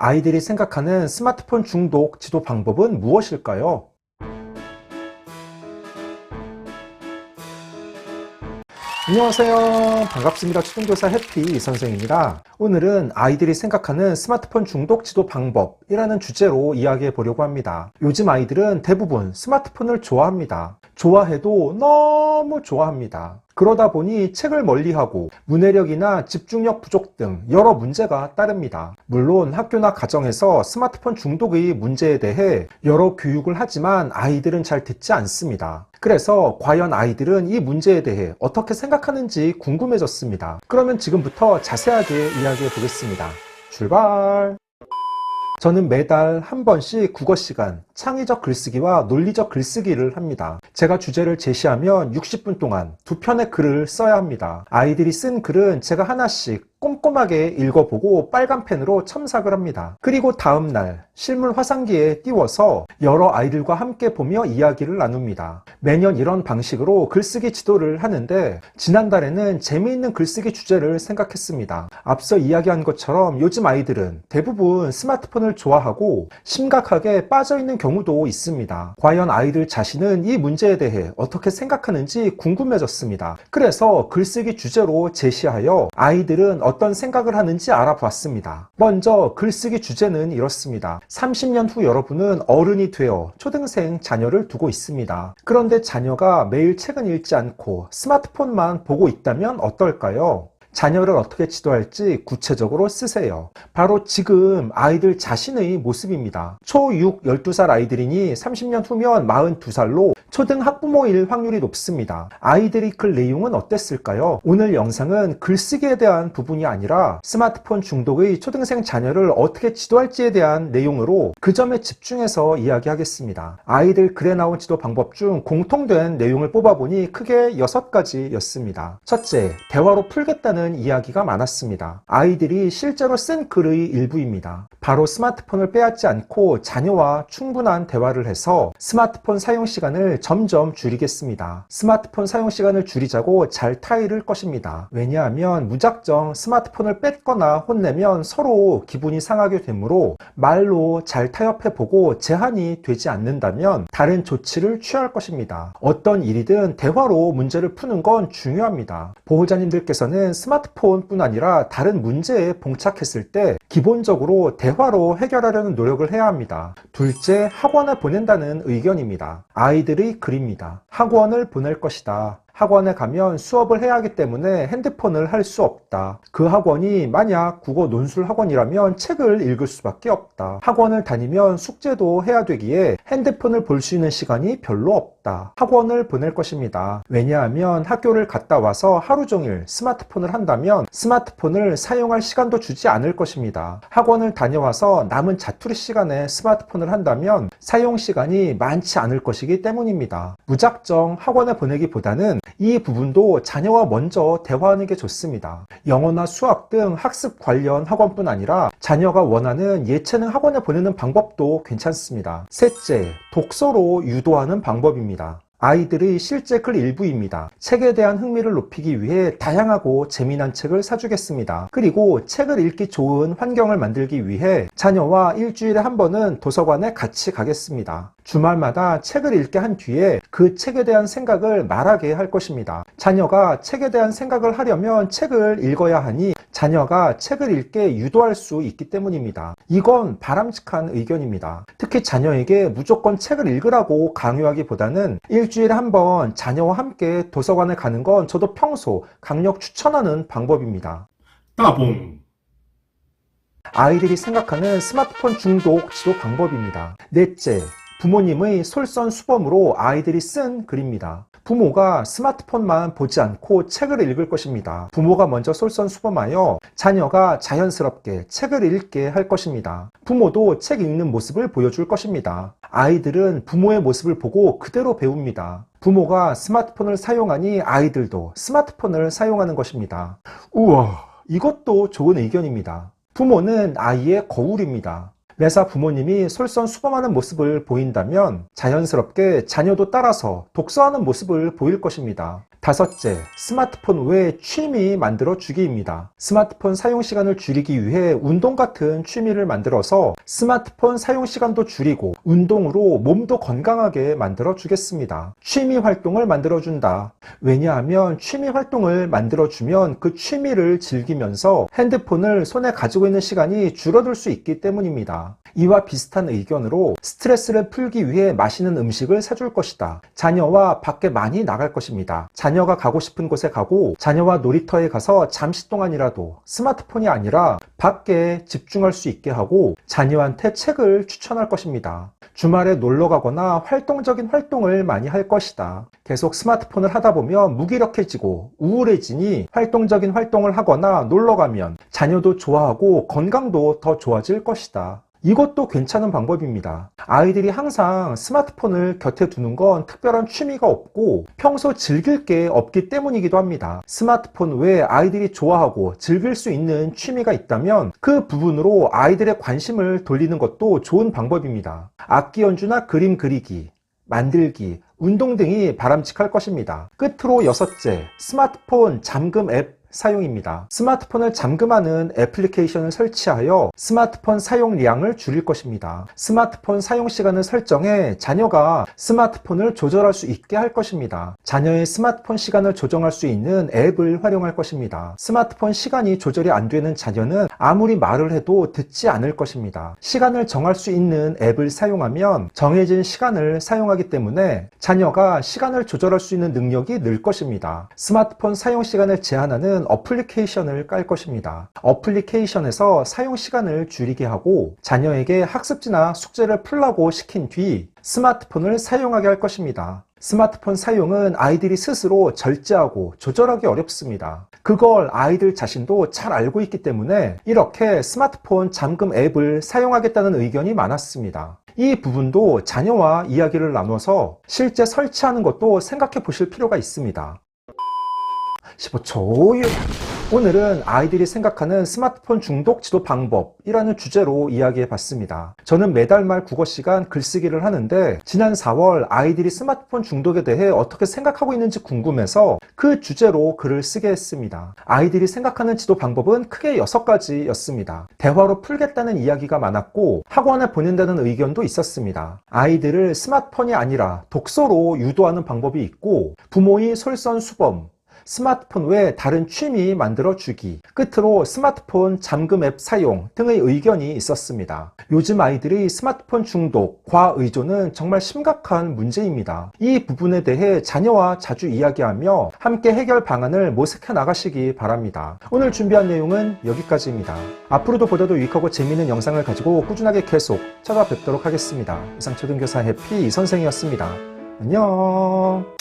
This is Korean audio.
아이들이 생각하는 스마트폰 중독 지도 방법은 무엇일까요? 안녕하세요. 반갑습니다. 초등교사 해피 선생입니다. 오늘은 아이들이 생각하는 스마트폰 중독 지도 방법이라는 주제로 이야기해 보려고 합니다. 요즘 아이들은 대부분 스마트폰을 좋아합니다. 좋아해도 너무 좋아합니다. 그러다 보니 책을 멀리하고 문해력이나 집중력 부족 등 여러 문제가 따릅니다. 물론 학교나 가정에서 스마트폰 중독의 문제에 대해 여러 교육을 하지만 아이들은 잘 듣지 않습니다. 그래서 과연 아이들은 이 문제에 대해 어떻게 생각하는지 궁금해졌습니다. 그러면 지금부터 자세하게 이야기해 보겠습니다. 출발! 저는 매달 한 번씩 국어 시간, 창의적 글쓰기와 논리적 글쓰기를 합니다. 제가 주제를 제시하면 60분 동안 2편의 글을 써야 합니다. 아이들이 쓴 글은 제가 하나씩 꼼꼼하게 읽어보고 빨간 펜으로 첨삭을 합니다. 그리고 다음날 실물 화상기에 띄워서 여러 아이들과 함께 보며 이야기를 나눕니다. 매년 이런 방식으로 글쓰기 지도를 하는데 지난달에는 재미있는 글쓰기 주제를 생각했습니다. 앞서 이야기한 것처럼 요즘 아이들은 대부분 스마트폰을 좋아하고 심각하게 빠져있는 경우도 있습니다. 과연 아이들 자신은 이 문제에 대해 어떻게 생각하는지 궁금해졌습니다. 그래서 글쓰기 주제로 제시하여 아이들은 어떤 생각을 하는지 알아봤습니다. 먼저 글쓰기 주제는 이렇습니다. 30년 후 여러분은 어른이 되어 초등생 자녀를 두고 있습니다. 그런데 자녀가 매일 책은 읽지 않고 스마트폰만 보고 있다면 어떨까요? 자녀를 어떻게 지도할지 구체적으로 쓰세요. 바로 지금 아이들 자신의 모습입니다. 초6, 12살 아이들이니 30년 후면 42살로 초등 학부모일 확률이 높습니다. 아이들이 글 내용은 어땠을까요? 오늘 영상은 글쓰기에 대한 부분이 아니라 스마트폰 중독의 초등생 자녀를 어떻게 지도할지에 대한 내용으로 그 점에 집중해서 이야기하겠습니다. 아이들 글에 나온 지도 방법 중 공통된 내용을 뽑아보니 크게 6가지였습니다. 첫째, 대화로 풀겠다는 이야기가 많았습니다. 아이들이 실제로 쓴 글의 일부입니다. 바로 스마트폰을 빼앗지 않고 자녀와 충분한 대화를 해서 스마트폰 사용 시간을 점점 줄이겠습니다. 스마트폰 사용 시간을 줄이자고 잘 타이를 것입니다. 왜냐하면 무작정 스마트폰을 뺏거나 혼내면 서로 기분이 상하게 되므로 말로 잘 타협해보고 제한이 되지 않는다면 다른 조치를 취할 것입니다. 어떤 일이든 대화로 문제를 푸는 건 중요합니다. 보호자님들께서는 스마트폰뿐 아니라 다른 문제에 봉착했을 때 기본적으로 대화로 해결하려는 노력을 해야 합니다. 둘째, 학원에 보낸다는 의견입니다. 아이들의 글입니다. 학원을 보낼 것이다. 학원에 가면 수업을 해야 하기 때문에 핸드폰을 할 수 없다. 그 학원이 만약 국어 논술 학원이라면 책을 읽을 수밖에 없다. 학원을 다니면 숙제도 해야 되기에 핸드폰을 볼 수 있는 시간이 별로 없다. 학원을 보낼 것입니다. 왜냐하면 학교를 갔다 와서 하루 종일 스마트폰을 한다면 스마트폰을 사용할 시간도 주지 않을 것입니다. 학원을 다녀와서 남은 자투리 시간에 스마트폰을 한다면 사용 시간이 많지 않을 것이기 때문입니다. 무작정 학원에 보내기보다는 이 부분도 자녀와 먼저 대화하는 게 좋습니다. 영어나 수학 등 학습 관련 학원뿐 아니라 자녀가 원하는 예체능 학원에 보내는 방법도 괜찮습니다. 셋째, 독서로 유도하는 방법입니다. 아이들의 실제 글 일부입니다. 책에 대한 흥미를 높이기 위해 다양하고 재미난 책을 사주겠습니다. 그리고 책을 읽기 좋은 환경을 만들기 위해 자녀와 일주일에 한 번은 도서관에 같이 가겠습니다. 주말마다 책을 읽게 한 뒤에 그 책에 대한 생각을 말하게 할 것입니다. 자녀가 책에 대한 생각을 하려면 책을 읽어야 하니 자녀가 책을 읽게 유도할 수 있기 때문입니다. 이건 바람직한 의견입니다. 특히 자녀에게 무조건 책을 읽으라고 강요하기보다는 일주일에 한 번 자녀와 함께 도서관에 가는 건 저도 평소 강력 추천하는 방법입니다. 따봉. 아이들이 생각하는 스마트폰 중독 지도 방법입니다. 넷째, 부모님의 솔선수범으로 아이들이 쓴 글입니다. 부모가 스마트폰만 보지 않고 책을 읽을 것입니다. 부모가 먼저 솔선수범하여 자녀가 자연스럽게 책을 읽게 할 것입니다. 부모도 책 읽는 모습을 보여줄 것입니다. 아이들은 부모의 모습을 보고 그대로 배웁니다. 부모가 스마트폰을 사용하니 아이들도 스마트폰을 사용하는 것입니다. 우와, 이것도 좋은 의견입니다. 부모는 아이의 거울입니다. 매사 부모님이 솔선수범하는 모습을 보인다면 자연스럽게 자녀도 따라서 독서하는 모습을 보일 것입니다. 다섯째, 스마트폰 외 취미 만들어 주기입니다. 스마트폰 사용 시간을 줄이기 위해 운동 같은 취미를 만들어서 스마트폰 사용 시간도 줄이고 운동으로 몸도 건강하게 만들어 주겠습니다. 취미 활동을 만들어 준다. 왜냐하면 취미 활동을 만들어 주면 그 취미를 즐기면서 핸드폰을 손에 가지고 있는 시간이 줄어들 수 있기 때문입니다. 이와 비슷한 의견으로 스트레스를 풀기 위해 맛있는 음식을 사줄 것이다. 자녀와 밖에 많이 나갈 것입니다. 자녀가 가고 싶은 곳에 가고 자녀와 놀이터에 가서 잠시 동안이라도 스마트폰이 아니라 밖에 집중할 수 있게 하고 자녀한테 책을 추천할 것입니다. 주말에 놀러 가거나 활동적인 활동을 많이 할 것이다. 계속 스마트폰을 하다 보면 무기력해지고 우울해지니 활동적인 활동을 하거나 놀러 가면 자녀도 좋아하고 건강도 더 좋아질 것이다. 이것도 괜찮은 방법입니다. 아이들이 항상 스마트폰을 곁에 두는 건 특별한 취미가 없고 평소 즐길 게 없기 때문이기도 합니다. 스마트폰 외에 아이들이 좋아하고 즐길 수 있는 취미가 있다면 그 부분으로 아이들의 관심을 돌리는 것도 좋은 방법입니다. 악기 연주나 그림 그리기, 만들기, 운동 등이 바람직할 것입니다. 끝으로 여섯째, 스마트폰 잠금 앱 사용입니다. 스마트폰을 잠금하는 애플리케이션을 설치하여 스마트폰 사용량을 줄일 것입니다. 스마트폰 사용 시간을 설정해 자녀가 스마트폰을 조절할 수 있게 할 것입니다. 자녀의 스마트폰 시간을 조정할 수 있는 앱을 활용할 것입니다. 스마트폰 시간이 조절이 안 되는 자녀는 아무리 말을 해도 듣지 않을 것입니다. 시간을 정할 수 있는 앱을 사용하면 정해진 시간을 사용하기 때문에 자녀가 시간을 조절할 수 있는 능력이 늘 것입니다. 스마트폰 사용 시간을 제한하는 어플리케이션을 깔 것입니다. 어플리케이션에서 사용 시간을 줄이게 하고 자녀에게 학습지나 숙제를 풀라고 시킨 뒤 스마트폰을 사용하게 할 것입니다. 스마트폰 사용은 아이들이 스스로 절제하고 조절하기 어렵습니다. 그걸 아이들 자신도 잘 알고 있기 때문에 이렇게 스마트폰 잠금 앱을 사용하겠다는 의견이 많았습니다. 이 부분도 자녀와 이야기를 나눠서 실제 설치하는 것도 생각해 보실 필요가 있습니다. 15초. 오늘은 아이들이 생각하는 스마트폰 중독 지도 방법이라는 주제로 이야기해 봤습니다. 저는 매달 말 국어 시간 글쓰기를 하는데 지난 4월 아이들이 스마트폰 중독에 대해 어떻게 생각하고 있는지 궁금해서 그 주제로 글을 쓰게 했습니다. 아이들이 생각하는 지도 방법은 크게 6가지였습니다. 대화로 풀겠다는 이야기가 많았고 학원에 보낸다는 의견도 있었습니다. 아이들을 스마트폰이 아니라 독서로 유도하는 방법이 있고 부모의 솔선수범, 스마트폰 외에 다른 취미 만들어주기, 끝으로 스마트폰 잠금 앱 사용 등의 의견이 있었습니다. 요즘 아이들의 스마트폰 중독, 과의존은 정말 심각한 문제입니다. 이 부분에 대해 자녀와 자주 이야기하며 함께 해결 방안을 모색해 나가시기 바랍니다. 오늘 준비한 내용은 여기까지입니다. 앞으로도 보다도 유익하고 재미있는 영상을 가지고 꾸준하게 계속 찾아뵙도록 하겠습니다. 이상 초등교사 해피 이선생이었습니다. 안녕.